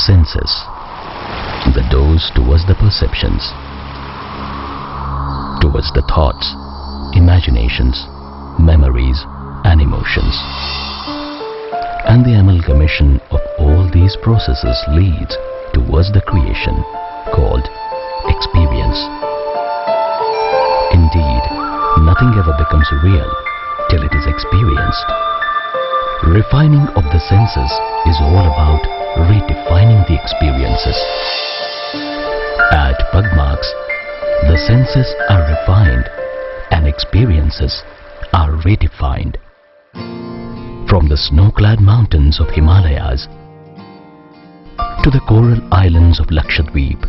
senses, the doors towards the perceptions, towards the thoughts, imaginations, memories and emotions. And the amalgamation of all these processes leads towards the creation called experience. Indeed, nothing ever becomes real till it is experienced. Refining of the senses is all about redefining the experiences. At Pugmarks, the senses are refined and experiences are redefined. From the snow-clad mountains of Himalayas to the coral islands of Lakshadweep,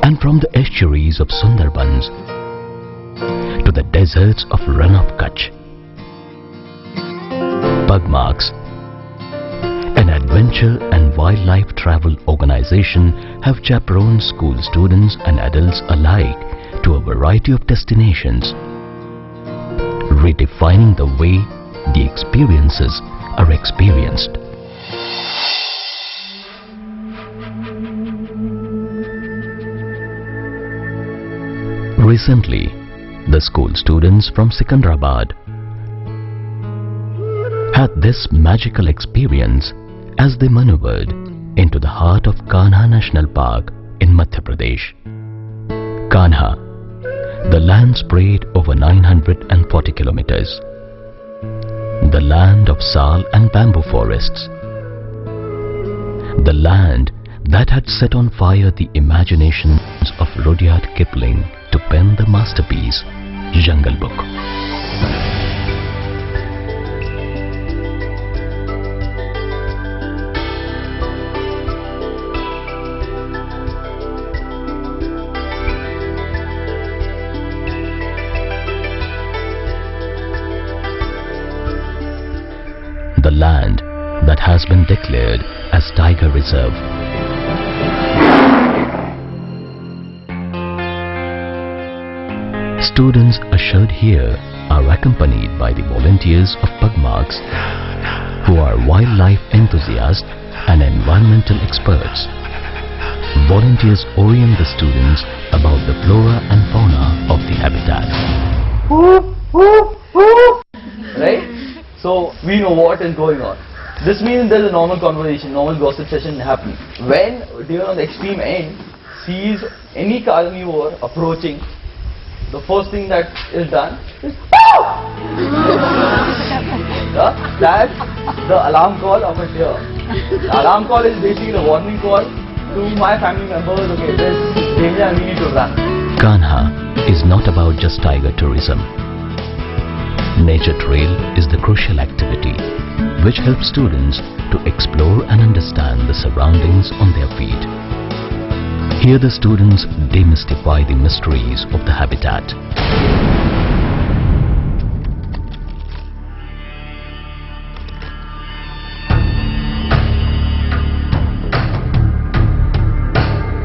and from the estuaries of Sundarbans to the deserts of Rann of Kutch, Pugmarks, an adventure and wildlife travel organization, have chaperoned school students and adults alike to a variety of destinations, redefining the way the experiences are experienced. Recently, the school students from Secunderabad had this magical experience as they maneuvered into the heart of Kanha National Park in Madhya Pradesh. Kanha, the land spread over 940 kilometers, the land of sal and bamboo forests, the land that had set on fire the imaginations of Rudyard Kipling to pen the masterpiece Jungle Book. The land that has been declared as Tiger Reserve. Students ushered here are accompanied by the volunteers of Pugmarks, who are wildlife enthusiasts and environmental experts. Volunteers orient the students about the flora and fauna of the habitat. Right? So we know what is going on. This means there's a normal conversation, normal gossip session happening. When deer on the extreme end sees any carnivore approaching, the first thing that is done is that's the alarm call of a deer. The alarm call is basically a warning call to my family members, okay, there's danger and we need to run. Kanha is not about just tiger tourism. Nature Trail is the crucial activity which helps students to explore and understand the surroundings on their feet. Here the students demystify the mysteries of the habitat.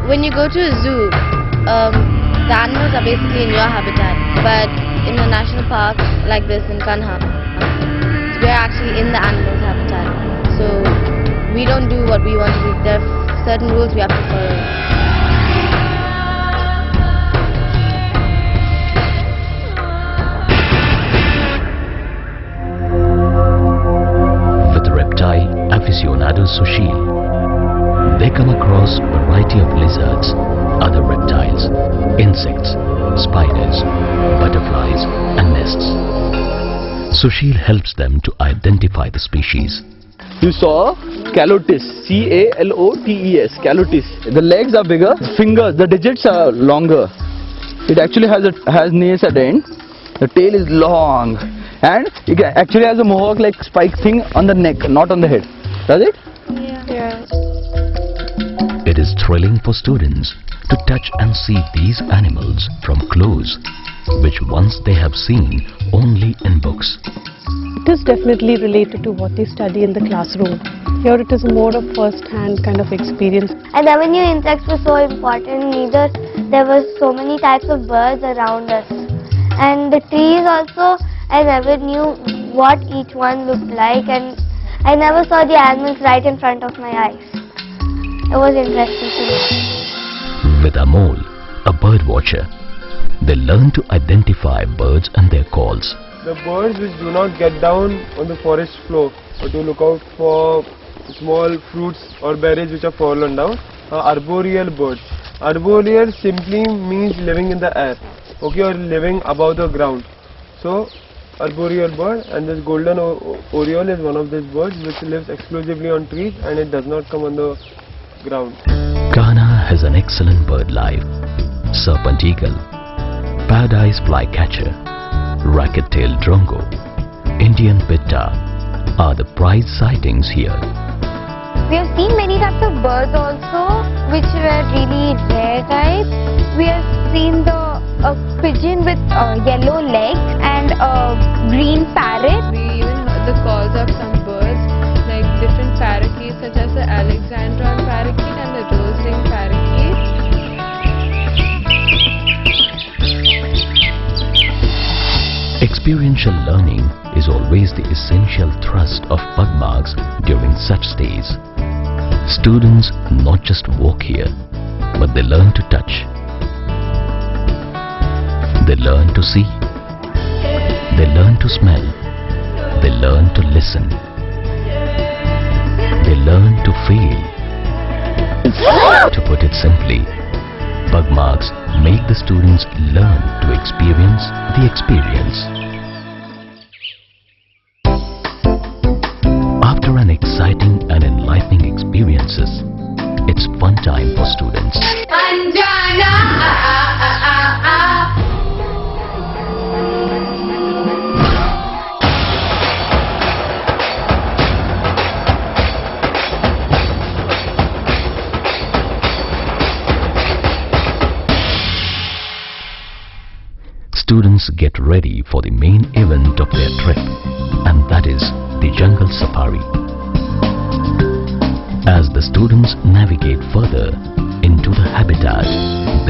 When you go to a zoo, the animals are basically in your habitat, but in a national park like this in Kanha, we're actually in the animals' habitat. So we don't do what we want to do. There are certain rules we have to follow. Aficionado Sushil, they come across a variety of lizards, other reptiles, insects, spiders, butterflies and nests. Sushil helps them to identify the species. You saw Calotes, C-A-L-O-T-E-S, Calotes. The legs are bigger, fingers, the digits are longer. It actually has nails at the end. The tail is long and it actually has a mohawk like spike thing on the neck, not on the head. Does it? Yeah. It is thrilling for students to touch and see these animals from close, which once they have seen only in books. It is definitely related to what they study in the classroom. Here it is more of first-hand kind of experience. I never knew insects were so important, neither there were so many types of birds around us. And the trees also, I never knew what each one looked like, and I never saw the animals right in front of my eyes. it was interesting to know. With Amol, a bird watcher, they learn to identify birds and their calls. The birds which do not get down on the forest floor or to look out for small fruits or berries which are fallen down are arboreal birds. Arboreal simply means living in the air, okay, or living above the ground. So arboreal bird, and this golden oriole is one of these birds which lives exclusively on trees and it does not come on the ground. Kanha has an excellent bird life. Serpent eagle, paradise flycatcher, racket-tailed drongo, Indian pitta are the prized sightings here. We have seen many types of birds also, which were really rare types. We have seen the pigeon with yellow legs and a green parrot. We even heard the calls of some birds, like different parakeets such as the Alexandron parakeet and the rose-ringed parakeet. Experiential learning is always the essential thrust of Pugmarks during such stays. Students not just walk here, but they learn to touch. They learn to see. They learn to smell. They learn to listen. They learn to feel. To put it simply, Pugmarks make the students learn to experience the experience. After an exciting and enlightening experiences, it's fun time for students. Students get ready for the main event of their trip, and that is the jungle safari. As the students navigate further into the habitat,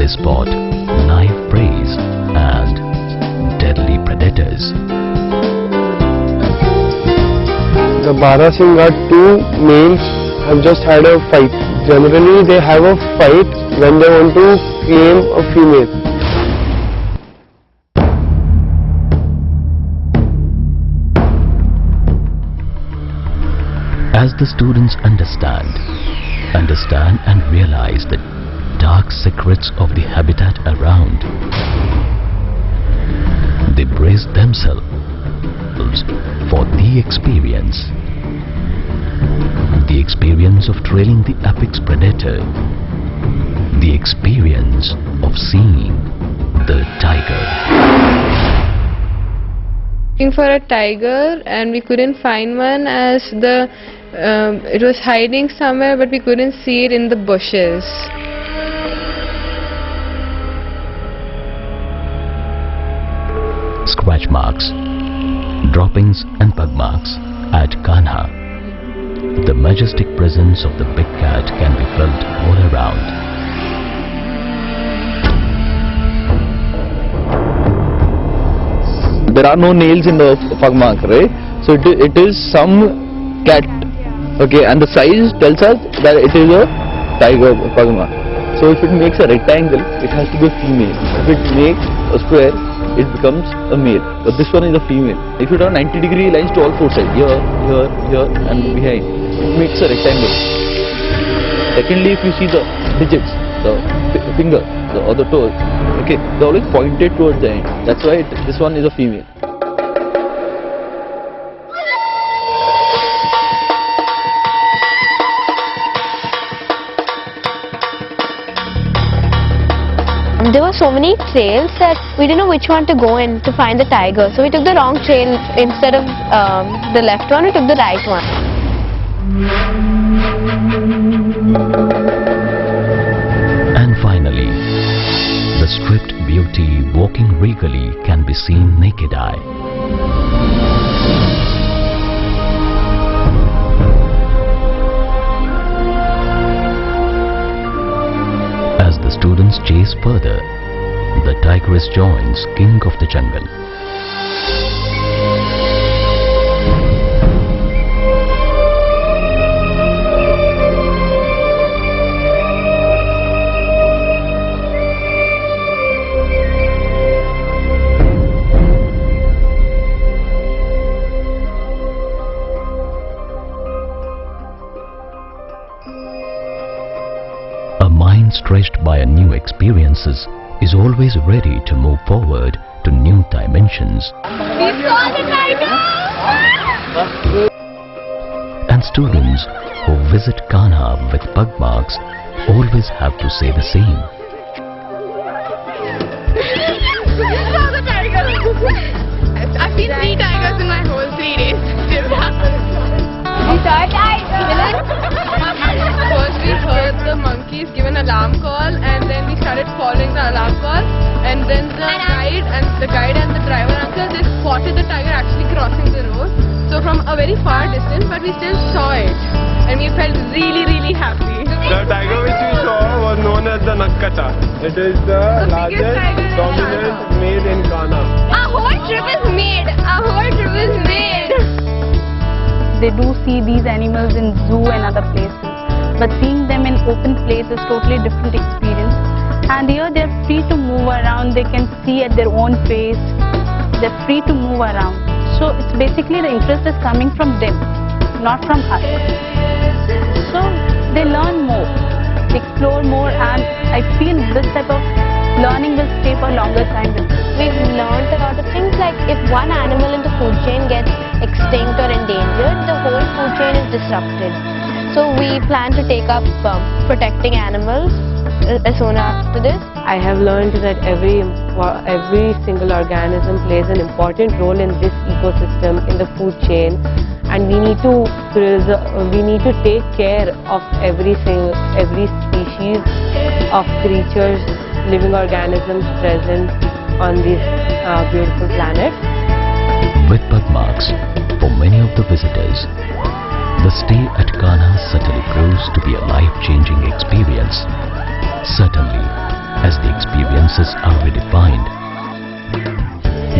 they spot live preys and deadly predators. The Barasingh are two males have just had a fight. Generally they have a fight when they want to claim a female. As the students understand and realize the dark secrets of the habitat around, they brace themselves for the experience of trailing the apex predator, the experience of seeing the tiger. Looking for a tiger, and we couldn't find one as it was hiding somewhere, but we couldn't see it in the bushes. Scratch marks, droppings and pug marks at Kanha. The majestic presence of the big cat can be felt all around. There are no nails in the pugmark, right? So it is some cat, okay, and the size tells us that it is a tiger pugmark. So if it makes a rectangle, it has to be a female. If it makes a square, it becomes a male. But this one is a female. If you draw 90-degree lines to all four sides, here, here, here and behind, it makes a rectangle. Secondly, if you see the digits, the finger, or the toes, okay, they always pointed towards the end. That's why this one is a female. There were so many trails that we didn't know which one to go in to find the tiger. So we took the wrong trail. Instead of the left one, we took the right one. And finally, the stripped beauty walking regally can be seen naked eye. As the students chase further, the tigress joins King of the Jungle. refreshed by new experiences, is always ready to move forward to new dimensions. And students who visit Kanha with Pugmarks always have to say the same. I've seen 3 tigers in my whole 3 days. First we heard the monkeys give an alarm call, and then we started following the alarm call, and then the guide and the driver uncle, they spotted the tiger actually crossing the road. So from a very far distance, but we still saw it, and we felt really happy. The tiger which we saw was known as the Nakkata. It is the largest dominant male in Kanha. Our whole trip is made. They do see these animals in zoo and other places, but seeing them in open place is totally different experience. And here they're free to move around. They can see at their own pace. They're free to move around. So it's basically the interest is coming from them, not from us. So they learn more, explore more, and I feel this type of learning will stay for a longer time with us. We've learned a lot of things, like if one animal in the food chain gets extinct or endangered, the whole food chain is disrupted. So we plan to take up protecting animals as soon after this. I have learned that every single organism plays an important role in this ecosystem, in the food chain, and we need to take care of every species of creatures, living organisms present on this beautiful planet. With Pugmarks, for many of the visitors, the stay at Kanha certainly proves to be a life-changing experience. Certainly, as the experiences are redefined,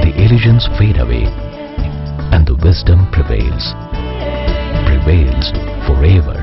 the illusions fade away and the wisdom prevails forever.